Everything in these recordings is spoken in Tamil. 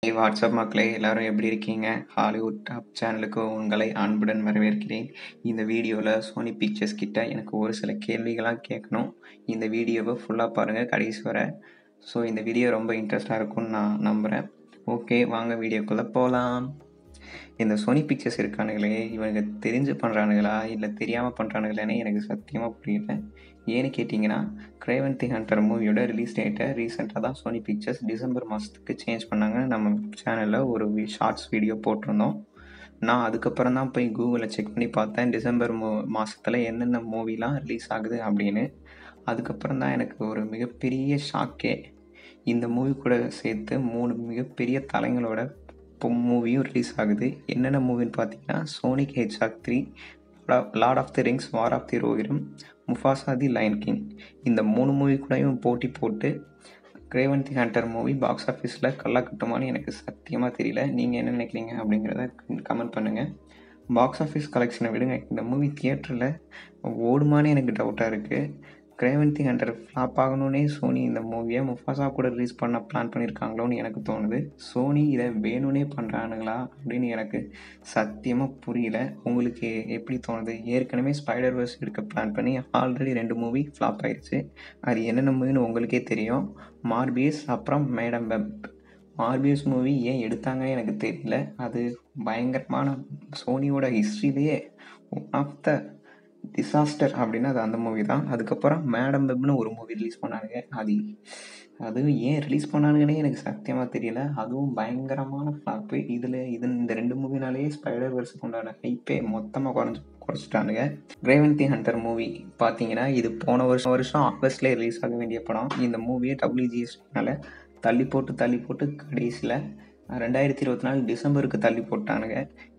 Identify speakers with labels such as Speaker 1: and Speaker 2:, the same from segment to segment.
Speaker 1: வாட்ஸ்அப் மக்களே எல்லாரும் எப்படி இருக்கீங்க? ஹாலிவுட் டாப் சேனலுக்கு உங்களை அன்புடன் வரவேற்கிறேன். இந்த வீடியோவில் சோனி பிக்சர்ஸ் கிட்ட எனக்கு ஒரு சில கேள்விகளாக கேட்கணும். இந்த வீடியோவை ஃபுல்லாக பாருங்கள் கடைசி வரை. ஸோ இந்த வீடியோ ரொம்ப இன்ட்ரெஸ்டாக இருக்கும்னு நான் நம்புகிறேன். ஓகே, வாங்க வீடியோக்குள்ளே போகலாம். இந்த சோனி பிக்சர்ஸ் இருக்கானுங்களே, இவங்க தெரிஞ்சு பண்ணுறானுங்களா இல்லை தெரியாமல் பண்ணுறானுங்களானே எனக்கு சத்தியமாக புரியல. ஏன்னு கேட்டிங்கன்னா, கிரேவன் தி ஹண்டர் மூவியோட ரிலீஸ் டேட்டை ரீசெண்டாக தான் சோனி பிக்சர்ஸ் டிசம்பர் மாதத்துக்கு சேஞ்ச் பண்ணாங்க. நம்ம சேனலில் ஒரு ஷார்ட்ஸ் வீடியோ போட்டிருந்தோம். நான் அதுக்கப்புறம் தான் போய் கூகுளில் செக் பண்ணி பார்த்தேன் டிசம்பர் மாதத்தில் என்னென்ன மூவிலாம் ரிலீஸ் ஆகுது அப்படின்னு. அதுக்கப்புறம் தான் எனக்கு ஒரு மிகப்பெரிய ஷாக்கே. இந்த மூவி கூட சேர்த்து 3 மிகப்பெரிய தலைங்களோட மூவியும் ரிலீஸ் ஆகுது. என்னென்ன மூவின்னு பார்த்தீங்கன்னா, Sonic Hedgehog 3, Lord of the Rings, War of the Rohirrim, Mufasa the Lion King. இந்த 3 மூவி கூடயும் போட்டி போட்டு Kraven the Hunter movie box ஆஃபீஸில் கல்லா கட்டுமான்னு எனக்கு சத்தியமாக தெரியல. நீங்கள் என்ன நினைக்கிறீங்க அப்படிங்கிறத கமெண்ட் பண்ணுங்கள். பாக்ஸ் ஆஃபீஸ் கலெக்ஷனை விடுங்க, இந்த மூவி தியேட்டரில் ஓடுமான்னு எனக்கு டவுட்டாக இருக்குது. Graven the Hunter flop ஆகணுன்னே Sony இந்த மூவியை முஃபாசா கூட ரிலீஸ் பண்ண பிளான் பண்ணியிருக்காங்களோன்னு எனக்கு தோணுது. சோனி இதை வேணும்னே பண்ணுறானுங்களா அப்படின்னு எனக்கு சத்தியமாக புரியல. உங்களுக்கு எப்படி தோணுது? ஏற்கனவே ஸ்பைடர்வர்ஸ் எடுக்க பிளான் பண்ணி ஆல்ரெடி 2 மூவி ஃப்ளாப் ஆயிடுச்சு. அது என்னென்ன மூவின்னு உங்களுக்கே தெரியும். மார்பியஸ் அப்புறம் மேடம் வெப். மார்பியஸ் மூவி ஏன் எடுத்தாங்கன்னு எனக்கு தெரியல. அது பயங்கரமான சோனியோட ஹிஸ்ட்ரியிலேயே ஒன் ஆஃப் த டிசாஸ்டர் அப்படின்னா அது அந்த மூவி தான். அதுக்கப்புறம் மேடம் வெப்னு ஒரு மூவி ரிலீஸ் பண்ணானுங்க. அதுவும் ஏன் ரிலீஸ் பண்ணானுங்கன்னே எனக்கு சத்தியமாக தெரியல. அதுவும் பயங்கரமான ஃப்ளாப்பு. இந்த 2 மூவினாலேயே ஸ்பைடர் வேர்ஸுக்கு உண்டான ஹைப்பே மொத்தமாக குறைச்சிட்டானுங்க. கிரேவன் தி ஹண்டர் மூவி பார்த்தீங்கன்னா, இது போன வருஷம் ஆகஸ்ட்லேயே ரிலீஸ் ஆக வேண்டிய படம். இந்த மூவியை WGSTனால தள்ளி போட்டு கடைசியில் 2024 டிசம்பருக்கு தள்ளி போட்டானுங்க.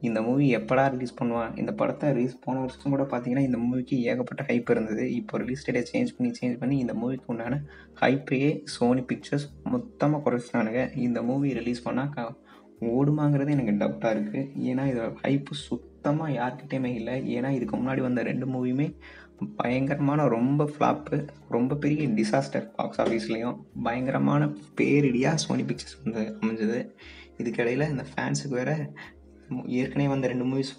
Speaker 1: இந்த மூவி எப்படா ரிலீஸ் பண்ணுவான்? இந்த படத்தை போன வருஷம் கூட பார்த்தீங்கன்னா இந்த மூவிக்கு ஏகப்பட்ட ஹைப் இருந்தது. இப்போ ரிலீஸ் டேட்டை சேஞ்ச் பண்ணி இந்த மூவிக்கு உண்டான ஹைப்பையே சோனி பிக்சர்ஸ் மொத்தமாக குறைச்சிட்டானுங்க. இந்த மூவி ரிலீஸ் பண்ணால் ஓடுமாங்கிறது எனக்கு டவுட்டாக இருக்குது. ஏன்னா இதோட ஹைப்பு சுத்தமாக யார்கிட்டையுமே இல்லை. ஏன்னா இதுக்கு முன்னாடி வந்த 2 மூவியுமே பயங்கரமான ரொம்ப ஃப்ளாப்பு, ரொம்ப பெரிய டிசாஸ்டர். பாக்ஸ் ஆஃபீஸ்லேயும் பயங்கரமான பேரிடியாக சோனி பிக்சர்ஸ் வந்து அமைஞ்சது. இதுக்கிடையில் இந்த ஃபேன்ஸுக்கு வேறு ஏற்கனவே வந்த 2 மூவிஸ்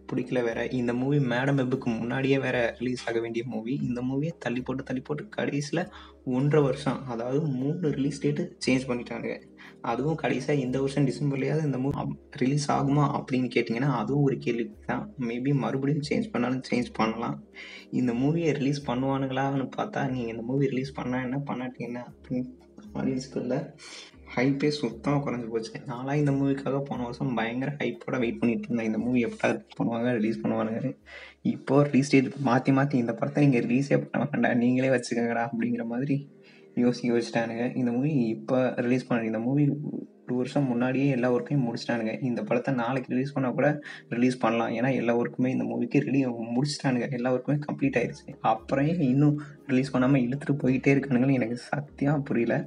Speaker 1: பிடிக்கல வேறு. இந்த மூவி மேடம் வெப்புக்கு முன்னாடியே வேறு ரிலீஸ் ஆக வேண்டிய மூவி. இந்த மூவியை தள்ளி போட்டு கடைசியில் 1.5 வருஷம், அதாவது 3 ரிலீஸ் டேட்டு சேஞ்ச் பண்ணிட்டானுங்க. அதுவும் கடைசியாக இந்த வருஷம் டிசம்பர்லேயாவது இந்த மூவி ரிலீஸ் ஆகுமா அப்படின்னு கேட்டிங்கன்னா அதுவும் ஒரு கேள்வி தான். மேபி மறுபடியும் சேஞ்ச் பண்ணாலும் சேஞ்ச் பண்ணலாம். இந்த மூவியை ரிலீஸ் பண்ணுவானுங்களான்னு பார்த்தா நீங்கள் இந்த மூவி ரிலீஸ் பண்ணால் என்ன பண்ணாட்டி என்ன அப்படின்னு ஆடியன்ஸ்க்குள்ள ஹைப்பே சுத்தமாக குறைஞ்சி போச்சு. நான்லாம் இந்த மூவிக்காக போன வருஷம் பயங்கர ஹைப்போட வெயிட் பண்ணிட்டு இருந்தேன். இந்த மூவி எப்படா ரிலீஸ் பண்ணுவானுங்க. இப்போது ரிலீஸ் டேட் மாற்றி இந்த படத்தை நீங்கள் ரிலீஸே பண்ண வேண்டாம்டா, நீங்களே வச்சுக்கோங்கடா அப்படிங்கிற மாதிரி யோசிச்சிட்டானுங்க. இந்த மூவி இப்போ ரிலீஸ் பண்ண இந்த மூவி 2 வருஷம் முன்னாடியே எல்லா ஒர்க்கையும் முடிச்சிட்டானுங்க. இந்த படத்தை நாளைக்கு ரிலீஸ் பண்ணால் கூட ரிலீஸ் பண்ணலாம். ஏன்னா எல்லா ஒர்க்குமே இந்த மூவிக்கு முடிச்சிட்டானுங்க. எல்லா ஒர்க்குமே கம்ப்ளீட் ஆயிடுச்சு. அப்புறம் இன்னும் ரிலீஸ் பண்ணாமல் இழுத்துட்டு போயிட்டே இருக்கானுங்கன்னு எனக்கு சத்தியமாக புரியல.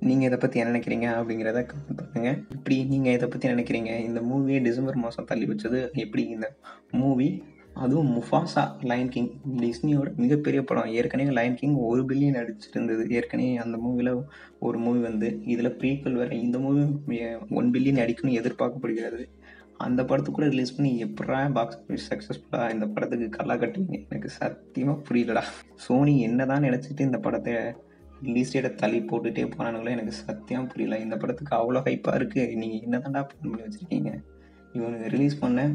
Speaker 1: நீங்கள் இதை பற்றி என்ன நினைக்கிறீங்க அப்படிங்கிறத கமெண்ட் பண்ணுங்கள். இப்படி நீங்கள் இதை பற்றி நினைக்கிறீங்க? இந்த மூவியை டிசம்பர் மாதம் தள்ளி வச்சது எப்படி? இந்த மூவி அதுவும் முஃபாசா லயன் கிங் டிஸ்னியோட மிகப்பெரிய படம். ஏற்கனவே லயன் கிங் 1 பில்லியன் அடிச்சிருந்தது. ஏற்கனவே அந்த மூவியில் ஒரு மூவி வந்து இதில் ப்ரீக்வல் வேறு. இந்த மூவி 1 பில்லியன் அடிக்கணும்னு எதிர்பார்க்கப்படுகிறது. அந்த படத்துக்கு கூட ரிலீஸ் பண்ணி எப்படா பாக்ஸ் ஆஃபீஸ் சக்ஸஸ்ஃபுல்லாக இந்த படத்துக்கு கல்லா கட்டுவீங்க? எனக்கு சத்தியமாக புரியலடா. சோனி என்ன தான் நினச்சிட்டு இந்த படத்தை ரிலீஸ் டேட்டை தள்ளி போட்டுகிட்டே போனானுங்களோ எனக்கு சத்தியமாக புரியல. இந்த படத்துக்கு அவ்வளோ ஹைப்பாக இருக்குது. நீங்கள் என்ன தான்டா பிளான் பண்ணி வச்சுருக்கீங்க? இவனுங்க ரிலீஸ் பண்ண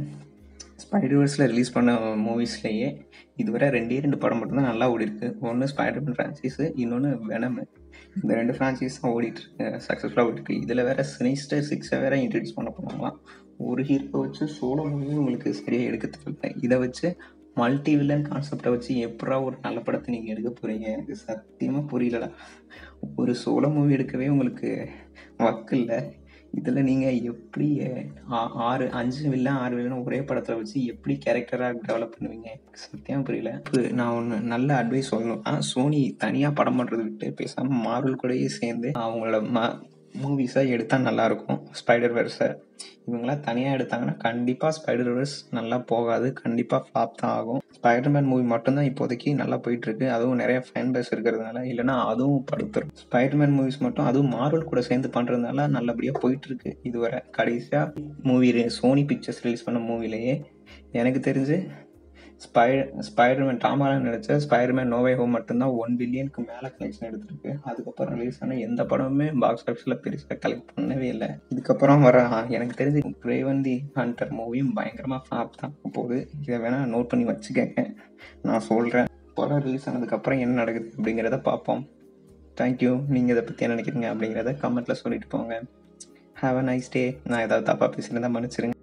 Speaker 1: ஸ்பைடர்வர்ஸில் ரிலீஸ் பண்ண மூவிஸ்லேயே இதுவரை 2 படம் மட்டும்தான் நல்லா ஓடிருக்கு. ஒன்று ஸ்பைடர்மேன் ஃப்ரான்ச்சைஸு, இன்னொன்று வெனம். இந்த 2 ஃப்ரான்ச்சைஸ் தான் ஓடிட்டுருக்கு, சக்ஸஸ்ஃபுல்லாக ஓடிட்டுருக்கு. இதில் வேறு சினிஸ்டர் 6 வேறு இன்ட்ரடியூஸ் பண்ண போனாங்களாம். ஒரு ஹீரோ வச்சு சோலோ மூவியும் உங்களுக்கு சரியாக எடுக்க தெரியல. இதை வச்சு மல்டி வில்லன் கான்செப்டை வச்சு எப்படா ஒரு நல்ல படத்தை நீங்கள் எடுக்க போகிறீங்க? எனக்கு சத்தியமாக புரியலடா. ஒரு சோலோ மூவி எடுக்கவே உங்களுக்கு வக்கு இல்லை. இதில் நீங்கள் எப்படி 5 வில்லன் 6 வில்லன் ஒரே படத்தில் வச்சு எப்படி கேரக்டராக டெவலப் பண்ணுவீங்க? சத்தியம் புரியல. நான் ஒன்று நல்ல அட்வைஸ் சொல்லணும்னா, சோனி தனியாக படம் பண்ணுறது விட்டு பேசாமல் மார்வல் கூடயே சேர்ந்து அவங்களோட மூவிஸாக எடுத்தால் நல்லாயிருக்கும். ஸ்பைடர் வெர்ஸை இவங்களாம் தனியாக எடுத்தாங்கன்னா கண்டிப்பாக ஸ்பைடர் வெர்ஸ் நல்லா போகாது, கண்டிப்பாக ஃப்ளாப் தான் ஆகும். ஸ்பைடர்மேன் மூவி மட்டும்தான் இப்போதைக்கு நல்லா போயிட்டுருக்கு, அதுவும் நிறைய ஃபேன் பேஸ் இருக்கிறதுனால. இல்லைனா அதுவும் படுத்துரும். ஸ்பைடர்மேன் மூவிஸ் மட்டும் அதுவும் மார்வல் கூட சேர்ந்து பண்ணுறதுனால நல்லபடியாக போயிட்டுருக்கு இதுவரை. கடைசியாக மூவி சோனி பிக்சர்ஸ் ரிலீஸ் பண்ண மூவிலேயே எனக்கு தெரிஞ்சு ஸ்பைடர்மேன் டாமாலான் நடிச்ச ஸ்பைடர்மேன் நோ வே ஹோம் மட்டும்தான் 1 பில்லியனுக்கு மேலே கலெக்ஷன் எடுத்திருக்கு. அதுக்கப்புறம் ரிலீஸ் ஆன எந்த படமுமே பாக்ஸ் ஆஃபீஸில் பெருசாக கலெக்ட் பண்ணவே இல்லை. இதுக்கப்புறம் வர எனக்கு தெரிஞ்சு கிரேவன் தி ஹண்டர் மூவியும் பயங்கரமாக ஃப்ளாப் தான் போகுது. இதை வேணால் நோட் பண்ணி வச்சுக்கங்க, நான் சொல்கிறேன். படம் ரிலீஸ் ஆனதுக்கப்புறம் என்ன நடக்குது அப்படிங்கிறத பார்ப்போம். தேங்க்யூ. நீங்கள் இதை பற்றி என்ன நினைக்கிறீங்க அப்படிங்கிறத கமெண்ட்டில் சொல்லிட்டு போங்க. Have a nice day. நான் ஏதாவது தப்பாக பேசியிருந்தால் மன்னிச்சிருங்க.